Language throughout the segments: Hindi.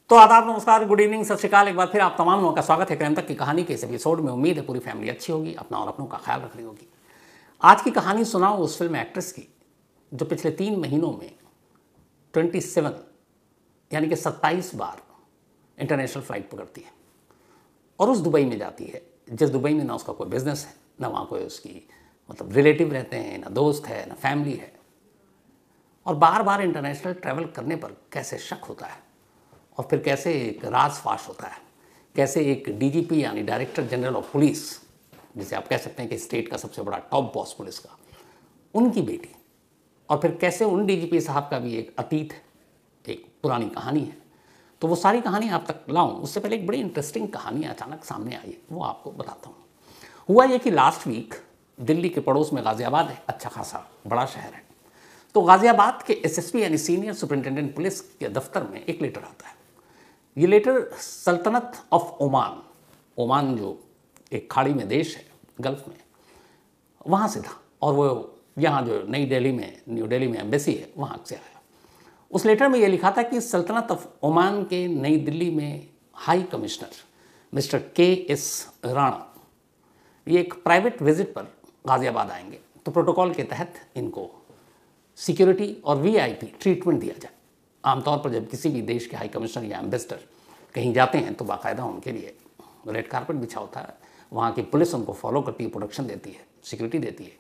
तो आदाब, नमस्कार, गुड इवनिंग, सत श्रीकाल। एक बार फिर आप तमाम लोगों का स्वागत है क्राइम तक की कहानी के इस एपिसोड में। उम्मीद है पूरी फैमिली अच्छी होगी, अपना और अपनों का ख्याल रख रही होगी। आज की कहानी सुनाओ उस फिल्म एक्ट्रेस की जो पिछले 3 महीनों में 27 यानी कि 27 बार इंटरनेशनल फ्लाइट पकड़ती है और उस दुबई में जाती है जिस दुबई में ना उसका कोई बिजनेस है, ना वहाँ कोई उसकी रिलेटिव रहते हैं, ना दोस्त है, ना फैमिली है। और बार बार इंटरनेशनल ट्रैवल करने पर कैसे शक होता है और फिर कैसे एक राज फाश होता है, कैसे एक डीजीपी यानी डायरेक्टर जनरल ऑफ पुलिस, जिसे आप कह सकते हैं कि स्टेट का सबसे बड़ा टॉप बॉस पुलिस का, उनकी बेटी, और फिर कैसे उन डीजीपी साहब का भी एक अतीत है, एक पुरानी कहानी है। तो वो सारी कहानी आप तक लाऊं उससे पहले एक बड़ी इंटरेस्टिंग कहानी अचानक सामने आई है, वो आपको बताता हूँ। हुआ ये कि लास्ट वीक दिल्ली के पड़ोस में गाजियाबाद है, अच्छा खासा बड़ा शहर है। तो गाजियाबाद के एसएसपी यानी सीनियर सुपरिंटेंडेंट पुलिस के दफ्तर में एक लेटर आता है। ये लेटर सल्तनत ऑफ ओमान, ओमान जो एक खाड़ी में देश है गल्फ में, वहाँ से था। और वो यहाँ जो न्यू दिल्ली में एम्बेसी है वहाँ से आया। उस लेटर में ये लिखा था कि सल्तनत ऑफ ओमान के नई दिल्ली में high commissioner mister KS. Rana ये एक प्राइवेट विजिट पर गाजियाबाद आएंगे, तो प्रोटोकॉल के तहत इनको सिक्योरिटी और वीआईपी ट्रीटमेंट दिया जाए। आमतौर पर जब किसी भी देश के हाई कमिश्नर या एम्बेसडर कहीं जाते हैं तो बाकायदा उनके लिए रेड कारपेट बिछा होता है, वहाँ की पुलिस उनको फॉलो करती है, प्रोटेक्शन देती है, सिक्योरिटी देती है।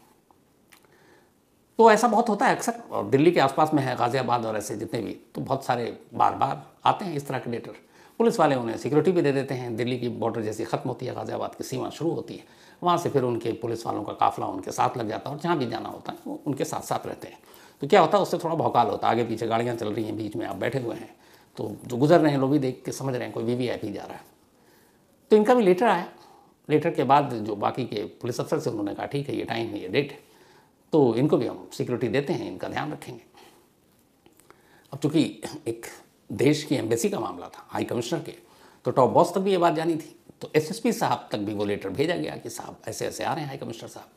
तो ऐसा बहुत होता है अक्सर, और दिल्ली के आसपास में है गाजियाबाद और ऐसे जितने भी, तो बहुत सारे बार बार आते हैं इस तरह के लेटर। पुलिस वाले उन्हें सिक्योरिटी भी दे देते हैं। दिल्ली की बॉर्डर जैसी ख़त्म होती है, गाजियाबाद की सीमा शुरू होती है, वहाँ से फिर उनके पुलिस वालों का काफिला उनके साथ लग जाता है और जहाँ भी जाना होता है वो उनके साथ साथ रहते हैं। तो क्या होता है, उससे थोड़ा भौकाल होता है। आगे पीछे गाड़ियाँ चल रही हैं, बीच में आप बैठे हुए हैं, तो जो गुजर रहे हैं लोग भी देख के समझ रहे हैं कोई वीवीआईपी जा रहा है। तो इनका भी लेटर आया। लेटर के बाद जो बाकी के पुलिस अफसर से उन्होंने कहा ठीक है, ये टाइम है, ये डेट है, तो इनको भी हम सिक्योरिटी देते हैं, इनका ध्यान रखेंगे। अब चूँकि एक देश की एम्बेसी का मामला था, हाई कमिश्नर के, तो टॉप बॉस तक भी ये बात जानी थी। तो एसएसपी साहब तक भी वो लेटर भेजा गया कि साहब ऐसे ऐसे आ रहे हैं हाई कमिश्नर साहब।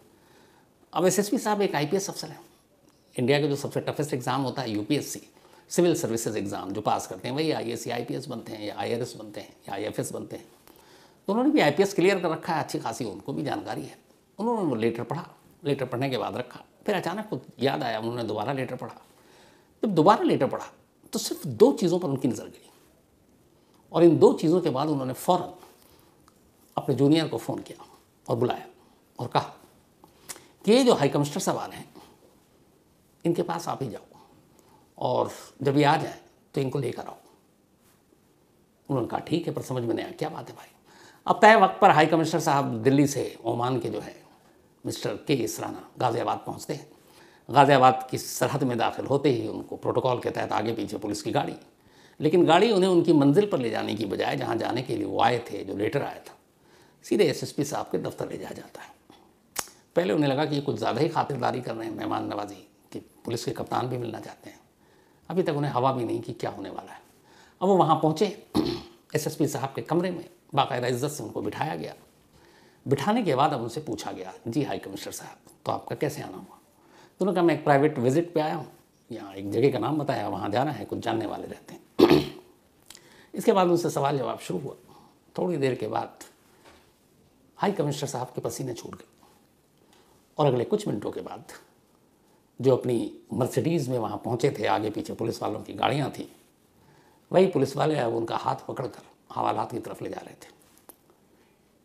अब एसएसपी साहब एक आईपीएस अफसर हैं। इंडिया का जो सबसे टफेस्ट एग्ज़ाम होता है यूपीएससी, सिविल सर्विसेज एग्ज़ाम, जो पास करते हैं वही आईएएस या आईपीएस बनते हैं, या आईआरएस बनते हैं, या आईएफएस बनते हैं। तो उन्होंने भी आईपीएस क्लियर कर रखा है, अच्छी खासी उनको भी जानकारी है। उन्होंने वो लेटर पढ़ा, लेटर पढ़ने के बाद रखा, फिर अचानक कुछ याद आया, उन्होंने दोबारा लेटर पढ़ा। जब दोबारा लेटर पढ़ा तो सिर्फ 2 चीज़ों पर उनकी नज़र गई, और इन 2 चीज़ों के बाद उन्होंने फ़ौरन अपने जूनियर को फ़ोन किया और बुलाया और कहा कि ये जो हाई कमिश्नर साहब आ रहे हैं इनके पास आप ही जाओ, और जब ये आ जाए तो इनको लेकर आओ। उन्होंने कहा ठीक है, पर समझ में नहीं आया क्या बात है भाई। अब तय वक्त पर हाई कमिश्नर साहब दिल्ली से ओमान के जो है मिस्टर के.एस. राणा गाज़ियाबाद पहुंचते हैं। गाज़ियाबाद की सरहद में दाखिल होते ही उनको प्रोटोकॉल के तहत आगे पीछे पुलिस की गाड़ी, लेकिन गाड़ी उन्हें उनकी मंजिल पर ले जाने की बजाय जहाँ जाने के लिए वो आए थे, जो लेटर आया था, सीधे एसएसपी साहब के दफ्तर ले जाया जाता है। पहले उन्हें लगा कि ये कुछ ज़्यादा ही खातिरदारी कर रहे हैं, मेहमान नवाजी, कि पुलिस के कप्तान भी मिलना चाहते हैं। अभी तक उन्हें हवा भी नहीं कि क्या होने वाला है। अब वो वहाँ पहुँचे, एसएसपी साहब के कमरे में बाकायदा इज्जत से उनको बिठाया गया। बिठाने के बाद अब उनसे पूछा गया, जी हाई कमिश्नर साहब, तो आपका कैसे आना हुआ? तो उन्होंने कहा मैं एक प्राइवेट विजिट पे आया हूँ, यहाँ एक जगह का नाम बताया, वहाँ जाना है, कुछ जानने वाले रहते हैं। इसके बाद उनसे सवाल जवाब शुरू हुआ। थोड़ी देर के बाद हाई कमिश्नर साहब के पसीने छूट गए, और अगले कुछ मिनटों के बाद जो अपनी मर्सिडीज़ में वहाँ पहुँचे थे, आगे पीछे पुलिस वालों की गाड़ियाँ थीं, वही पुलिस वाले अब उनका हाथ पकड़कर हवालात की तरफ ले जा रहे थे।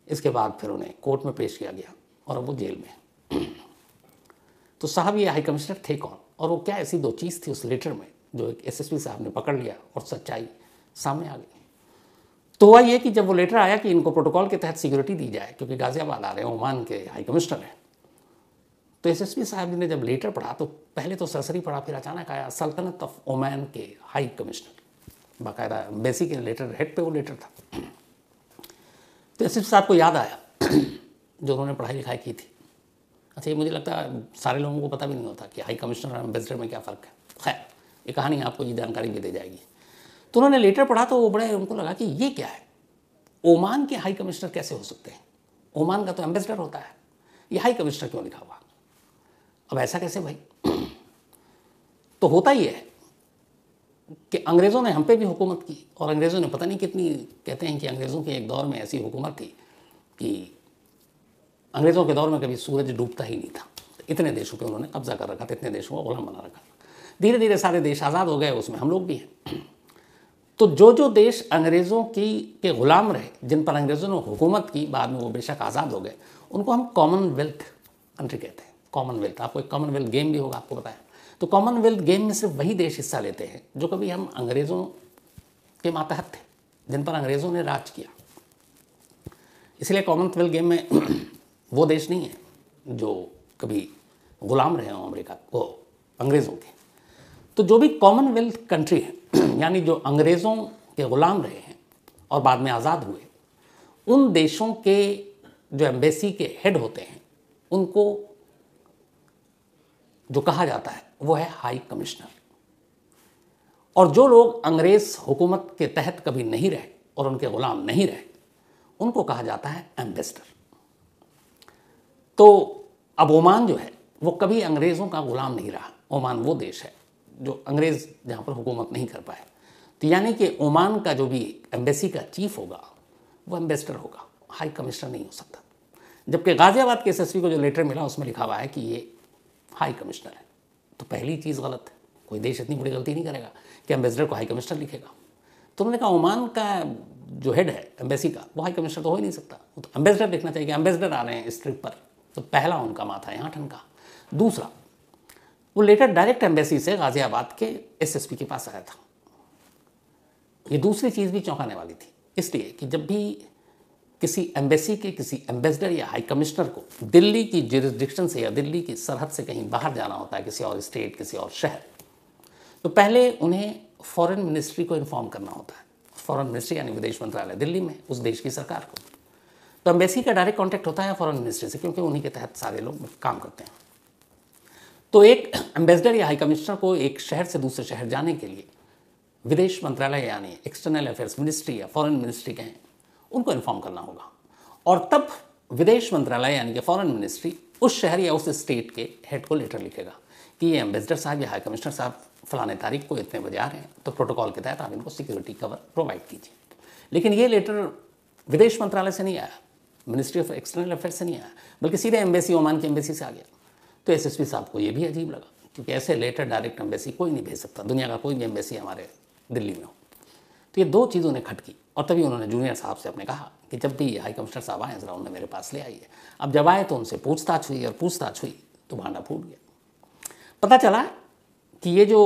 इसके बाद फिर उन्हें कोर्ट में पेश किया गया और अब वो जेल में। तो साहब ये हाई कमिश्नर थे कौन, और वो क्या ऐसी 2 चीज़ थी उस लेटर में जो एक एसएसपी साहब ने पकड़ लिया और सच्चाई सामने आ गई। तो हुआ ये कि जब वो लेटर आया कि इनको प्रोटोकॉल के तहत सिक्योरिटी दी जाए क्योंकि गाज़ियाबाद आ रहे हैं, ओमान के हाई कमिश्नर हैं, तो एसएसपी साहब ने जब लेटर पढ़ा तो पहले तो सरसरी पढ़ा, फिर अचानक आया सल्तनत ऑफ ओमान के हाई कमिश्नर, बाकायदा एम्बेसी के लेटर हेड पे वो लेटर था। तो एसएसपी साहब को याद आया जो उन्होंने पढ़ाई लिखाई की थी। अच्छा, ये मुझे लगता है सारे लोगों को पता भी नहीं होता कि हाई कमिश्नर और एम्बेसडर में क्या फ़र्क है। खैर, ये कहानी आपको ये जानकारी भी दे जाएगी। तो उन्होंने लेटर पढ़ा तो वो बड़े, उनको लगा कि ये क्या है, ओमान के हाई कमिश्नर कैसे हो सकते हैं? ओमान का तो एम्बेसडर होता है, ये हाई कमिश्नर क्यों लिखा हुआ? अब ऐसा कैसे भाई? तो होता ही है कि अंग्रेज़ों ने हम पे भी हुकूमत की, और अंग्रेज़ों ने पता नहीं कितनी, कहते हैं कि अंग्रेज़ों के एक दौर में ऐसी हुकूमत थी कि अंग्रेज़ों के दौर में कभी सूरज डूबता ही नहीं था। इतने देशों पे उन्होंने कब्जा कर रखा था, इतने देशों को गुलाम बना रखा। धीरे धीरे सारे देश आज़ाद हो गए, उसमें हम लोग भी हैं। तो जो जो देश अंग्रेज़ों के ग़ुलाम रहे, जिन पर अंग्रेज़ों ने हुकूमत की, बाद में वो बेशक आज़ाद हो गए, उनको हम कॉमनवेल्थ कंट्री कहते हैं। कॉमनवेल्थ, आपको एक कॉमनवेल्थ गेम भी होगा, आपको बताया। तो कॉमनवेल्थ गेम में सिर्फ वही देश हिस्सा लेते हैं जो कभी हम अंग्रेज़ों के मातहत थे, जिन पर अंग्रेज़ों ने राज किया। इसलिए कॉमनवेल्थ गेम में वो देश नहीं है जो कभी ग़ुलाम रहे हों अमेरिका को, अंग्रेज़ों के। तो जो भी कॉमनवेल्थ कंट्री है, यानी जो अंग्रेज़ों के ग़ुलाम रहे हैं और बाद में आज़ाद हुए, उन देशों के जो एम्बेसी के हेड होते हैं, उनको जो कहा जाता है वो है हाई कमिश्नर। और जो लोग अंग्रेज़ हुकूमत के तहत कभी नहीं रहे और उनके ग़ुलाम नहीं रहे, उनको कहा जाता है एम्बेसडर। तो अब ओमान जो है वो कभी अंग्रेज़ों का ग़ुलाम नहीं रहा। ओमान वो देश है जो अंग्रेज़ जहाँ पर हुकूमत नहीं कर पाए। तो यानी कि ओमान का जो भी एम्बेसी का चीफ होगा वो एम्बेसडर होगा, हाई कमिश्नर नहीं हो सकता। जबकि गाज़ियाबाद के एसएसपी को जो लेटर मिला उसमें लिखा हुआ है कि ये हाई कमिश्नर है। तो पहली चीज़ गलत है। कोई देश इतनी बड़ी गलती नहीं करेगा कि एम्बेसडर को हाई कमिश्नर लिखेगा। तो उन्होंने कहा ओमान का जो हेड है एम्बेसी का, वो हाई कमिश्नर तो हो ही नहीं सकता, तो एम्बेसडर लिखना चाहिए कि एम्बेसडर आ रहे हैं इस ट्रिप पर। तो पहला उनका माथा यहाँ ठनका। दूसरा, वो लेटर डायरेक्ट एम्बेसी से गाज़ियाबाद के एसएसपी के पास आया था। ये दूसरी चीज़ भी चौंकाने वाली थी, इसलिए कि जब भी किसी एम्बेसी के किसी एम्बेसडर या हाई कमिश्नर को दिल्ली की जुरिस्डिक्शन से या दिल्ली की सरहद से कहीं बाहर जाना होता है, किसी और स्टेट, किसी और शहर, तो पहले उन्हें फॉरेन मिनिस्ट्री को इन्फॉर्म करना होता है। फॉरेन मिनिस्ट्री यानी विदेश मंत्रालय दिल्ली में, उस देश की सरकार को। तो एम्बेसी का डायरेक्ट कॉन्टैक्ट होता है फॉरेन मिनिस्ट्री से, क्योंकि उन्हीं के तहत सारे लोग काम करते हैं। तो एक एम्बेसडर या हाई कमिश्नर को एक शहर से दूसरे शहर जाने के लिए विदेश मंत्रालय यानी एक्सटर्नल अफेयर्स मिनिस्ट्री या फॉरेन मिनिस्ट्री कहें, उनको इन्फॉर्म करना होगा। और तब विदेश मंत्रालय यानी कि फॉरेन मिनिस्ट्री उस शहर या उस स्टेट के हेड को लेटर लिखेगा कि ये एम्बेसडर साहब या हाई कमिश्नर साहब फलाने तारीख को इतने बजे आ रहे हैं, तो प्रोटोकॉल के तहत आप इनको सिक्योरिटी कवर प्रोवाइड कीजिए। लेकिन ये लेटर विदेश मंत्रालय से नहीं आया, मिनिस्ट्री ऑफ एक्सटर्नल अफेयर्स से नहीं आया, बल्कि सीधे एम्बेसी, ओमान की एम्बेसी से आ गया। तो एसएसपी साहब को ये भी अजीब लगा, क्योंकि ऐसे लेटर डायरेक्ट एम्बेसी कोई नहीं भेज सकता, दुनिया का कोई भी एम्बेसी हमारे दिल्ली में हो। तो ये दो चीज़ उन्हें खटकी, और तभी उन्होंने जूनियर साहब से अपने कहा कि जब भी हाई कमिश्नर साहब आए ज़रा उन्हें मेरे पास ले आइए। अब जब आए तो उनसे पूछताछ हुई, और पूछताछ हुई तो भांडा फूट गया। पता चला कि ये जो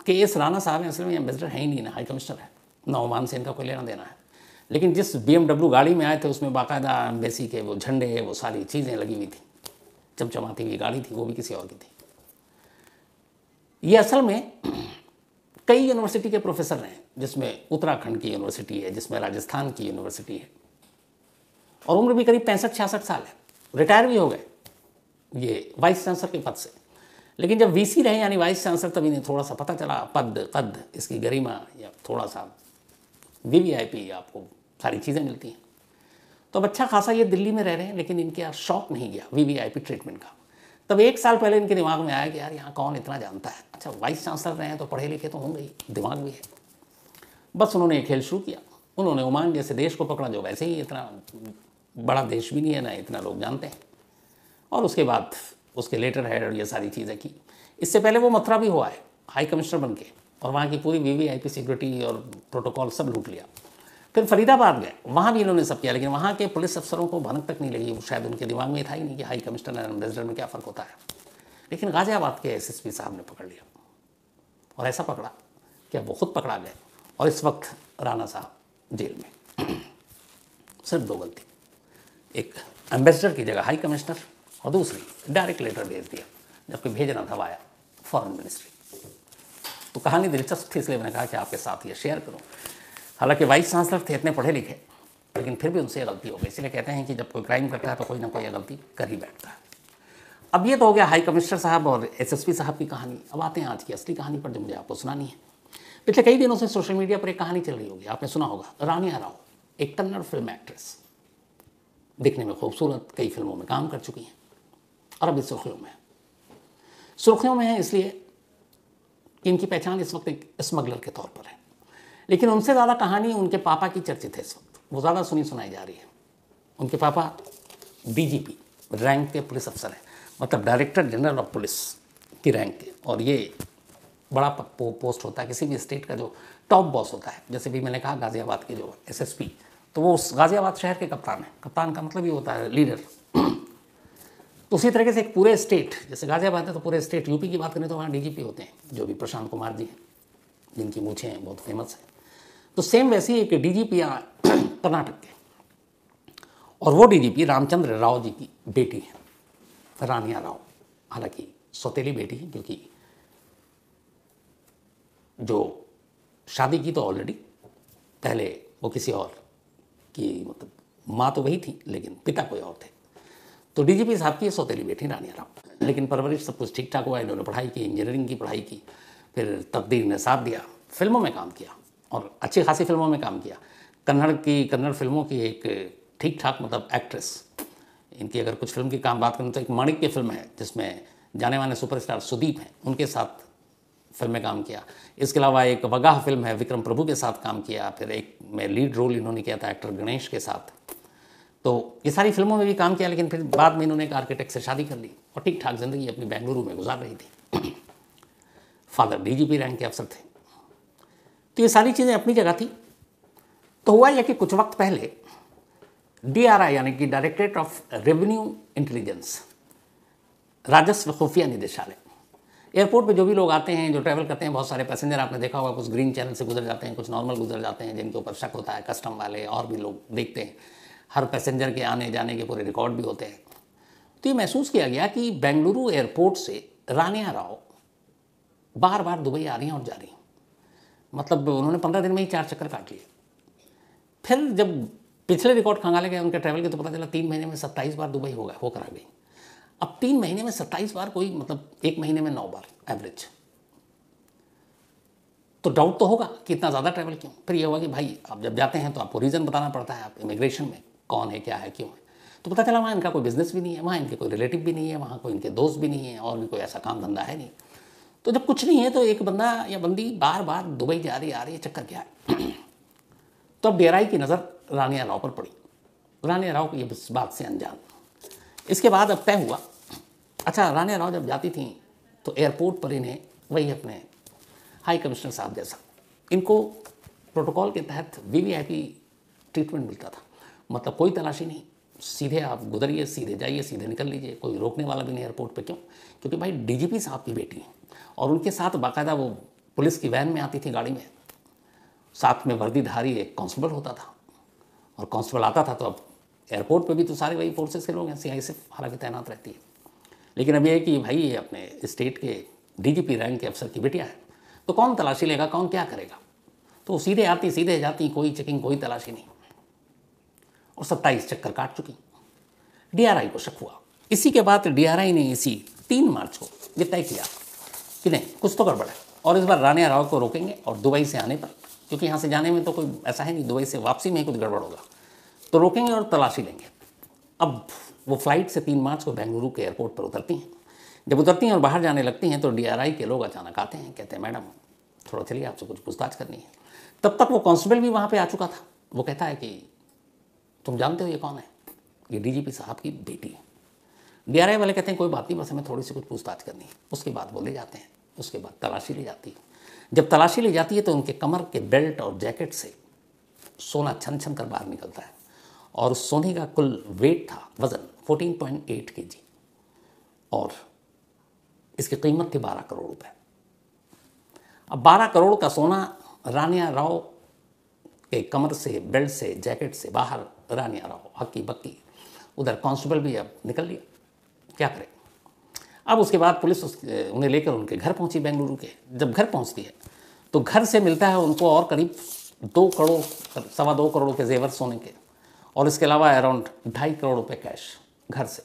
के.एस. राणा साहब हैं असल में एम्बेसडर है ही नहीं, ना हाई कमिश्नर है, ना ओमान से इनका कोई लेना देना है। लेकिन जिस BMW गाड़ी में आए थे उसमें बाकायदा एम्बेसी के वो झंडे, वो सारी चीज़ें लगी हुई थी, चमचमाती हुई गाड़ी थी, वो भी किसी और की थी। ये असल में कई यूनिवर्सिटी के प्रोफेसर हैं, जिसमें उत्तराखंड की यूनिवर्सिटी है, जिसमें राजस्थान की यूनिवर्सिटी है, और उम्र भी करीब 65-66 साल है। रिटायर भी हो गए ये वाइस चांसलर के पद से। लेकिन जब वीसी रहे यानी वाइस चांसलर, तभी इन्हें थोड़ा सा पता चला पद, कद, इसकी गरिमा, या थोड़ा सा वीवीआईपी, आपको सारी चीज़ें मिलती हैं। तो अब अच्छा खासा ये दिल्ली में रह रहे हैं, लेकिन इनके यहाँ शौक नहीं गया वीवीआईपी ट्रीटमेंट का। तब 1 साल पहले इनके दिमाग में आया कि यार यहाँ कौन इतना जानता है, अच्छा वाइस चांसलर रहे हैं तो पढ़े लिखे तो होंगे ही, दिमाग भी है। बस उन्होंने एक खेल शुरू किया। उन्होंने ओमान जैसे देश को पकड़ा, जो वैसे ही इतना बड़ा देश भी नहीं है, ना इतना लोग जानते हैं, और उसके बाद उसके लेटर हेड और ये सारी चीज़ें की। इससे पहले वो मथुरा भी हुआ है हाई कमिश्नर बन के, और वहाँ की पूरी वीवीआईपी सिक्योरिटी और प्रोटोकॉल सब लूट लिया। फिर फरीदाबाद गए, वहाँ भी इन्होंने सब किया, लेकिन वहाँ के पुलिस अफसरों को भनक तक नहीं लगी। शायद उनके दिमाग में था ही नहीं कि हाई कमिश्नर और एम्बेसडर में क्या फ़र्क होता है। लेकिन गाज़ियाबाद के एसएसपी साहब ने पकड़ लिया, और ऐसा पकड़ा कि अब वो खुद पकड़ा गए, और इस वक्त राणा साहब जेल में। सिर्फ 2 गलती, एक एम्बेसडर की जगह हाई कमिश्नर, और दूसरी डायरेक्ट लेटर भेज दिया, जबकि भेजना था वाया फॉरेन मिनिस्ट्री। तो कहानी दिलचस्प थी, इसलिए मैंने कहा कि आपके साथ ये शेयर करूँ। हालांकि वाइस चांसलर थे, इतने पढ़े लिखे, लेकिन फिर भी उनसे ये गलती हो गई। इसलिए कहते हैं कि जब कोई क्राइम करता है तो कोई ना कोई गलती कर ही बैठता है। अब ये तो हो गया हाई कमिश्नर साहब और एसएसपी साहब की कहानी। अब आते हैं आज की असली कहानी पर, जो मुझे आपको सुनानी है। पिछले कई दिनों से सोशल मीडिया पर एक कहानी चल रही होगी, आपने सुना होगा। रानिया राव एक कन्नड़ फिल्म एक्ट्रेस, दिखने में खूबसूरत, कई फिल्मों में काम कर चुकी हैं, और अभी सुर्खियों में है। सुर्खियों में है इसलिए कि इनकी पहचान इस वक्त एक स्मगलर के तौर पर है। लेकिन उनसे ज़्यादा कहानी उनके पापा की चर्चित है इस वक्त, वो ज़्यादा सुनी सुनाई जा रही है। उनके पापा डीजीपी रैंक के पुलिस अफसर हैं, मतलब डायरेक्टर जनरल ऑफ पुलिस की रैंक के, और ये बड़ा पोस्ट होता है किसी भी स्टेट का, जो टॉप बॉस होता है। जैसे भी मैंने कहा गाज़ियाबाद के जो एसएसपी, तो वो उस गाज़ियाबाद शहर के कप्तान है। कप्तान का मतलब ये होता है लीडर। तो उसी तरीके से एक पूरे स्टेट, जैसे गाज़ियाबाद है तो पूरे स्टेट, यूपी की बात करें तो वहाँ डीजीपी होते हैं, जो भी प्रशांत कुमार जी हैं, जिनकी मूछें हैं बहुत फेमस हैं। तो सेम वैसे ही एक डीजीपी कर्नाटक के, और वो डीजीपी रामचंद्र राव जी की बेटी है, रानिया राव। हालांकि सौतेली बेटी है, क्योंकि जो शादी की तो ऑलरेडी पहले वो किसी और की, मतलब माँ तो वही थी लेकिन पिता कोई और थे। तो डीजीपी साहब की सौतेली बेटी रानिया राव। लेकिन परवरिश सब कुछ ठीक ठाक हुआ, इन्होंने पढ़ाई की, इंजीनियरिंग की पढ़ाई की, फिर तकदीर ने साथ दिया, फिल्मों में काम किया और अच्छी खासी फिल्मों में काम किया। कन्नड़ फिल्मों की एक ठीक ठाक मतलब एक्ट्रेस। इनकी अगर कुछ फिल्म की बात करें तो एक माणिक की फिल्म है जिसमें जाने माने सुपरस्टार सुदीप हैं, उनके साथ फिल्म में काम किया। इसके अलावा एक वगाह फिल्म है, विक्रम प्रभु के साथ काम किया। फिर एक में लीड रोल इन्होंने किया था एक्टर गणेश के साथ। तो ये सारी फिल्मों में भी काम किया, लेकिन फिर बाद में इन्होंने एक आर्किटेक्ट से शादी कर ली और ठीक ठाक जिंदगी अपनी बेंगलुरु में गुजार रही थी। फादर डीजीपी रैंक के अफसर थे। तो ये सारी चीज़ें अपनी जगह थी। तो हुआ यह कि कुछ वक्त पहले डीआरआई यानी कि डायरेक्टरेट ऑफ रेवेन्यू इंटेलिजेंस, राजस्व खुफिया निदेशालय, एयरपोर्ट पे जो भी लोग आते हैं, जो ट्रैवल करते हैं, बहुत सारे पैसेंजर आपने देखा होगा, कुछ ग्रीन चैनल से गुजर जाते हैं, कुछ नॉर्मल गुजर जाते हैं, जिनके ऊपर शक होता है, कस्टम वाले और भी लोग देखते हैं। हर पैसेंजर के आने जाने के पूरे रिकॉर्ड भी होते हैं। तो ये महसूस किया गया कि बेंगलुरु एयरपोर्ट से रानिया राव बार बार दुबई आ रही हैं और जा रही हैं। मतलब उन्होंने 15 दिन में ही 4 चक्कर काट लिए। फिर जब पिछले रिकॉर्ड खंगाले गए उनके ट्रैवल के, तो पता चला 3 महीने में 27 बार दुबई होकर आ गई। अब 3 महीने में 27 बार, कोई मतलब 1 महीने में 9 बार एवरेज। तो डाउट तो होगा कि इतना ज़्यादा ट्रैवल क्यों। फिर ये हुआ कि भाई आप जब जाते हैं तो आपको रीज़न बताना पड़ता है, आप इमिग्रेशन में कौन है, क्या है, क्यों है। तो पता चला वहाँ इनका कोई बिजनेस भी नहीं है, वहाँ इनके कोई रिलेटिव भी नहीं है, वहाँ कोई इनके दोस्त भी नहीं है, और भी कोई ऐसा काम धंधा है नहीं। तो जब कुछ नहीं है तो एक बंदा या बंदी बार बार दुबई जा रही आ रही है, चक्कर क्या है। तो अब डीआरआई की नज़र रानिया राव पर पड़ी। रानिया राव को ये बात से अनजान। इसके बाद अब तय हुआ, अच्छा रानिया राव जब जाती थी तो एयरपोर्ट पर इन्हें वही अपने हाई कमिश्नर साहब जैसा, इनको प्रोटोकॉल के तहत वीवीआईपी ट्रीटमेंट मिलता था। मतलब कोई तलाशी नहीं, सीधे आप गुजरिए, सीधे जाइए, सीधे निकल लीजिए, कोई रोकने वाला भी नहीं एयरपोर्ट पे। क्यों? क्योंकि भाई डीजीपी साहब की बेटी है, और उनके साथ बाकायदा वो पुलिस की वैन में आती थी, गाड़ी में, साथ में वर्दीधारी एक कांस्टेबल होता था, और कांस्टेबल आता था तो अब एयरपोर्ट पे भी तो सारे वही फोर्सेस के लोग हैं, सीआईएसएफ हालांकि तैनात रहती है। लेकिन अब ये है कि भाई ये अपने स्टेट के डीजीपी रैंक के अफसर की बेटियाँ है, तो कौन तलाशी लेगा, कौन क्या करेगा। तो सीधे आती सीधे जाती, कोई चेकिंग कोई तलाशी नहीं, और 27 चक्कर काट चुकी। डीआरआई को शक हुआ। इसी के बाद डीआरआई ने इसी 3 मार्च को ये तय किया कि नहीं कुछ तो गड़बड़ है, और इस बार रानिया राव को रोकेंगे, और दुबई से आने पर, क्योंकि यहाँ से जाने में तो कोई ऐसा है नहीं, दुबई से वापसी में ही कुछ गड़बड़ होगा, तो रोकेंगे और तलाशी लेंगे। अब वो फ्लाइट से 3 मार्च को बेंगलुरु के एयरपोर्ट पर उतरती हैं। जब उतरती हैं और बाहर जाने लगती हैं तो डीआरआई के लोग अचानक आते हैं, कहते हैं मैडम थोड़ा चलिए, आपसे कुछ पूछताछ करनी है। तब तक वो कांस्टेबल भी वहाँ पे आ चुका था। वो कहता है कि तुम जानते हो ये कौन है? ये डीजीपी साहब की बेटी है। डीआरआई वाले कहते हैं कोई बात नहीं, बस हमें थोड़ी सी कुछ पूछताछ करनी है। उसके बाद वो ले जाते हैं। उसके बाद तलाशी ली जाती है। जब तलाशी ली जाती है तो उनके कमर के बेल्ट और जैकेट से सोना छन छन कर बाहर निकलता है, और उस सोने का कुल वेट था, वजन 14.8 kg, और इसकी कीमत थी 12 करोड़ रुपए। अब 12 करोड़ का सोना रानिया राव के कमर से, बेल्ट से, जैकेट से बाहर, रानिया राव हक्की बक्की। उधर कांस्टेबल भी अब निकल लिया, क्या करे। अब उसके बाद पुलिस उन्हें लेकर उनके घर पहुंची बेंगलुरु के। जब घर पहुंचती है तो घर से मिलता है उनको और करीब 2 करोड़, 2.25 करोड़ के जेवर सोने के, और इसके अलावा अराउंड 2.5 करोड़ रुपए कैश घर से।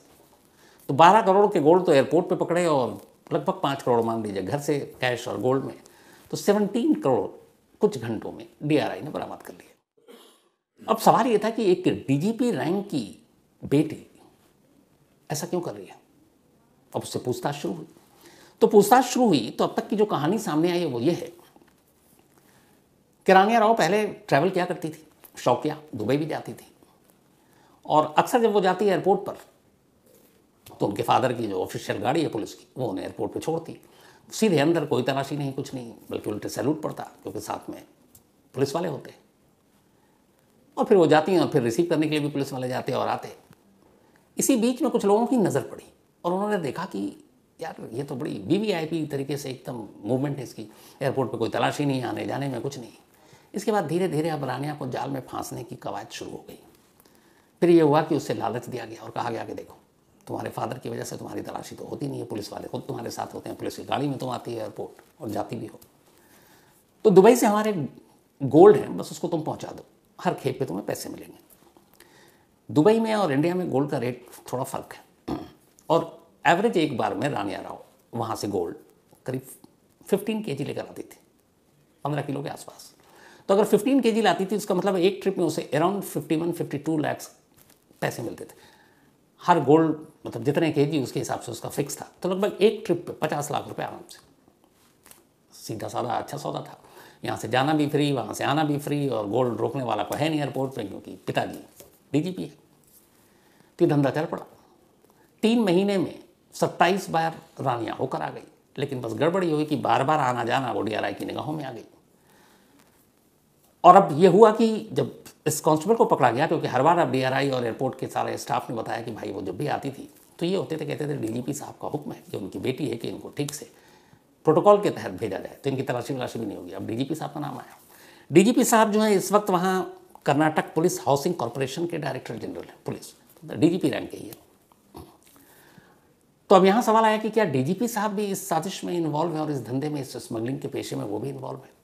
तो 12 करोड़ के गोल्ड तो एयरपोर्ट पे पकड़े, और लगभग 5 करोड़ मान लीजिए घर से कैश और गोल्ड में, तो 17 करोड़ कुछ घंटों में डीआरआई ने बरामद कर लिया। अब सवाल ये था कि एक डीजीपी रैंक की बेटी ऐसा क्यों कर रही है। अब उससे पूछताछ शुरू हुई तो पूछताछ शुरू हुई तो अब तक की जो कहानी सामने आई है वो ये है कि रानिया राव पहले ट्रैवल किया करती थी, शौकिया, दुबई भी जाती थी, और अक्सर जब वो जाती है एयरपोर्ट पर तो उनके फादर की जो ऑफिशियल गाड़ी है पुलिस की वो उन्हें एयरपोर्ट पे छोड़ती, सीधे अंदर, कोई तलाशी नहीं, कुछ नहीं, बल्कि उल्टे सैल्यूट पड़ता क्योंकि साथ में पुलिस वाले होते, और फिर वो जाती हैं और फिर रिसीव करने के लिए भी पुलिस वाले जाते और आते। इसी बीच में कुछ लोगों की नज़र पड़ी और उन्होंने देखा कि यार ये तो बड़ी वीवीआईपी तरीके से एकदम मूवमेंट है इसकी, एयरपोर्ट पे कोई तलाशी नहीं, आने जाने में कुछ नहीं। इसके बाद धीरे धीरे अब रानिया को जाल में फांसने की कवायद शुरू हो गई। फिर ये हुआ कि उससे लालच दिया गया और कहा गया कि देखो तुम्हारे फादर की वजह से तुम्हारी तलाशी तो होती नहीं है, पुलिस वाले खुद तुम्हारे साथ होते हैं, पुलिस की गाड़ी में तुम आती है एयरपोर्ट और जाती भी हो, तो दुबई से हमारे गोल्ड है, बस उसको तुम पहुंचा दो, हर खेप पे तुम्हें पैसे मिलेंगे। दुबई में और इंडिया में गोल्ड का रेट थोड़ा फ़र्क है, और एवरेज एक बार में रानिया राव वहाँ से गोल्ड करीब 15 kg लेकर आती थी, 15 किलो के आसपास। तो अगर 15 kg लाती थी उसका मतलब एक ट्रिप में उसे अराउंड 51-52 लाख पैसे मिलते थे। हर गोल्ड मतलब जितने केजी उसके हिसाब से उसका फिक्स था, तो लगभग एक ट्रिप पे 50 लाख रुपए आराम से, सीधा साधा अच्छा सौदा था। यहाँ से जाना भी फ्री, वहाँ से आना भी फ्री, और गोल्ड रोकने वाला को है नहीं एयरपोर्ट पे क्योंकि पिताजी डीजीपी है। तो ये धंधा चल पड़ा। 3 महीने में 27 बार रानिया होकर आ गई, लेकिन बस गड़बड़ी हुई कि बार बार आना जाना वो डीआरआई की निगाहों में आ गई। और अब ये हुआ कि जब इस कांस्टेबल को पकड़ा गया, क्योंकि हर बार अब डीआरआई और एयरपोर्ट के सारे स्टाफ ने बताया कि भाई वो जब भी आती थी तो ये होते थे, कहते थे डीजीपी साहब का हुक्म है कि उनकी बेटी है कि इनको ठीक से प्रोटोकॉल के तहत भेजा जाए, तो इनकी तलाशी वलाशी भी नहीं होगी। अब डीजीपी साहब का नाम आया। डीजीपी साहब जो है इस वक्त वहाँ कर्नाटक पुलिस हाउसिंग कॉरपोरेशन के डायरेक्टर जनरल है, पुलिस डीजीपी रैंक के ही है। तो अब यहाँ सवाल आया कि क्या डीजीपी साहब भी इस साजिश में इन्वॉल्व है और इस धंधे में, इस स्मगलिंग के पेशे में वो भी इन्वॉल्व है।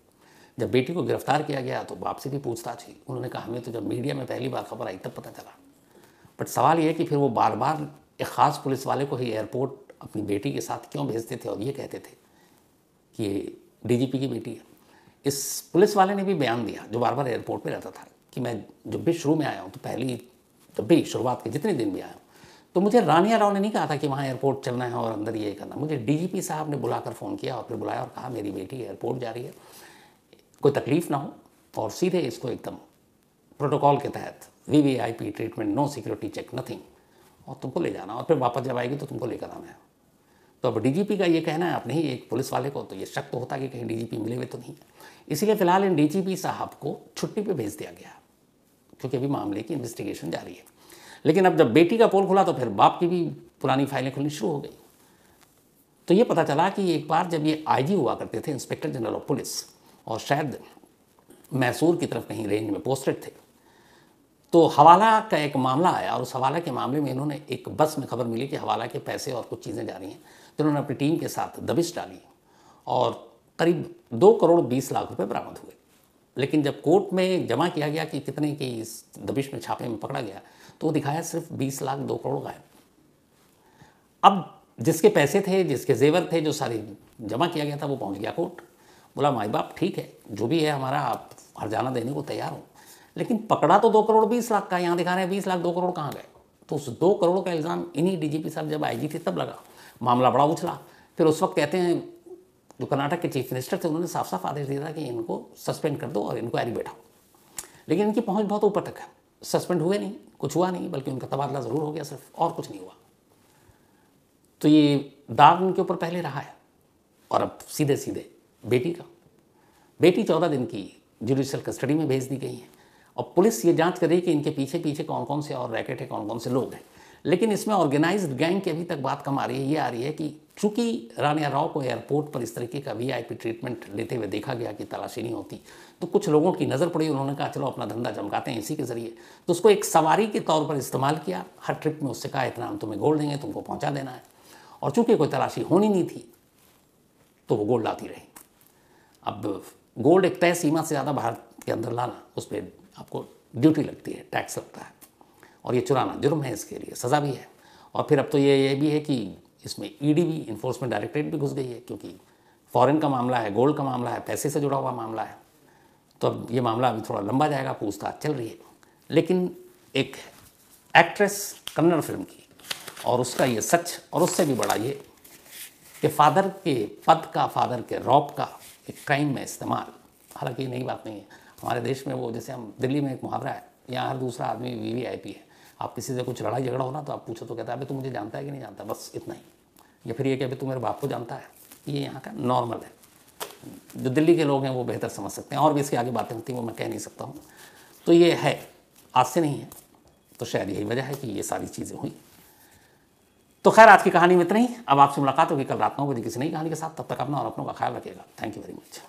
जब बेटी को गिरफ्तार किया गया तो बाप से भी पूछताछ हुई। उन्होंने कहा हमें तो जब मीडिया में पहली बार खबर आई तब पता चला। बट सवाल ये है कि फिर वो बार बार एक ख़ास पुलिस वाले को ही एयरपोर्ट अपनी बेटी के साथ क्यों भेजते थे और ये कहते थे कि ये डीजीपी की बेटी है। इस पुलिस वाले ने भी बयान दिया, जो बार बार एयरपोर्ट पे रहता था, कि मैं जब भी शुरू में आया हूँ तो पहली जब भी शुरुआत के जितने दिन भी आया हूँ तो मुझे रानिया राव ने नहीं कहा था कि वहाँ एयरपोर्ट चलना है और अंदर ये करना। मुझे डीजीपी साहब ने बुलाकर फ़ोन किया और फिर बुलाया और कहा मेरी बेटी एयरपोर्ट जा रही है, कोई तकलीफ़ ना हो, और सीधे इसको एकदम प्रोटोकॉल के तहत VVIP treatment, no security check, nothing, और तुमको ले जाना, और फिर वापस जब आएगी तो तुमको लेकर आना है। तो अब डीजीपी का ये कहना है अपने ही एक पुलिस वाले को, तो ये शक तो होता कि कहीं डीजीपी मिले हुए तो नहीं है। इसीलिए फिलहाल इन डीजीपी साहब को छुट्टी पे भेज दिया गया, क्योंकि अभी मामले की इन्वेस्टिगेशन जारी है। लेकिन अब जब बेटी का पोल खुला तो फिर बाप की भी पुरानी फाइलें खुलनी शुरू हो गई। तो ये पता चला कि एक बार जब ये आईजी हुआ करते थे, इंस्पेक्टर जनरल ऑफ पुलिस, और शायद मैसूर की तरफ कहीं रेंज में पोस्टेड थे, तो हवाला का एक मामला आया, और उस हवाला के मामले में इन्होंने एक बस में खबर मिली कि हवाला के पैसे और कुछ चीज़ें जा रही हैं, तो उन्होंने अपनी टीम के साथ दबिश डाली और करीब 2 करोड़ 20 लाख रुपए बरामद हुए। लेकिन जब कोर्ट में जमा किया गया कि कितने की इस दबिश में, छापे में पकड़ा गया, तो वो दिखाया सिर्फ 20 लाख 2 करोड़ गायब। अब जिसके पैसे थे, जिसके जेवर थे, जो सारी जमा किया गया था, वो पहुंच गया कोर्ट। बोला माई बाप ठीक है, जो भी है हमारा, आप हर्जाना देने को तैयार हो, लेकिन पकड़ा तो 2 करोड़ 20 लाख का, यहाँ दिखा रहे हैं 20 लाख 2 करोड़ कहाँ गए। तो उस 2 करोड़ का इल्ज़ाम इन्हीं डीजीपी साहब जब आईजी थे तब लगा, मामला बड़ा उछला। फिर उस वक्त कहते हैं जो कर्नाटक के चीफ मिनिस्टर थे, उन्होंने साफ साफ आदेश दिया था कि इनको सस्पेंड कर दो और इंक्वायरी बैठाओ। लेकिन इनकी पहुंच बहुत ऊपर तक है, सस्पेंड हुए नहीं, कुछ हुआ नहीं, बल्कि उनका तबादला ज़रूर हो गया सिर्फ, और कुछ नहीं हुआ। तो ये दाग उनके ऊपर पहले रहा है। और अब सीधे सीधे बेटी 14 दिन की जुडिशियल कस्टडी में भेज दी गई है, और पुलिस ये जांच कर रही है कि इनके पीछे पीछे कौन कौन से और रैकेट है, कौन कौन से लोग हैं। लेकिन इसमें ऑर्गेनाइज्ड गैंग की अभी तक बात कम आ रही है। ये आ रही है कि चूंकि रानिया राव को एयरपोर्ट पर इस तरीके का वीआईपी ट्रीटमेंट लेते हुए देखा गया कि तलाशी नहीं होती, तो कुछ लोगों की नज़र पड़ी, उन्होंने कहा चलो अपना धंधा चमकाते हैं इसी के ज़रिए। तो उसको एक सवारी के तौर पर इस्तेमाल किया। हर ट्रिप में उससे कहा इतना हम तुम्हें गोल्ड देंगे, तुमको पहुँचा देना है। और चूँकि कोई तलाशी होनी नहीं थी तो वो गोल्ड लाती रही। अब गोल्ड एक तय सीमा से ज़्यादा भारत के अंदर लाना, उस पर आपको ड्यूटी लगती है, टैक्स लगता है, और ये चुराना जुर्म है, इसके लिए सज़ा भी है। और फिर अब तो ये भी है कि इसमें ईडी भी, इन्फोर्समेंट डायरेक्टरेट भी घुस गई है, क्योंकि फॉरेन का मामला है, गोल्ड का मामला है, पैसे से जुड़ा हुआ मामला है। तो अब ये मामला अभी थोड़ा लंबा जाएगा, पूछताछ चल रही है। लेकिन एक एक्ट्रेस कन्नड़ फिल्म की, और उसका ये सच, और उससे भी बड़ा ये कि फादर के पद का, फादर के रौब का एक क्राइम में इस्तेमाल, हालांकि नई बात नहीं है। हमारे देश में वो, जैसे हम दिल्ली में एक मुहावरा है, यहाँ हर दूसरा आदमी वीवीआईपी है। आप किसी से कुछ लड़ाई झगड़ा होना तो आप पूछो तो कहता है अभी तू मुझे जानता है कि नहीं जानता, बस इतना ही। या फिर ये कि अभी तू मेरे बाप को जानता है। ये यहाँ का नॉर्मल है। जो दिल्ली के लोग हैं वो बेहतर समझ सकते हैं, और भी इसके आगे बातें होती हैं वो मैं कह नहीं सकता हूँ। तो ये है, आज से नहीं है, तो शायद यही वजह है कि ये सारी चीज़ें हुई। तो खैर आज की कहानी में इतना ही। अब आपसे मुलाकात होगी कल रात 9 बजे किसी नई कहानी के साथ। तब तक अपना और अपनों का ख्याल रखिएगा। Thank you very much.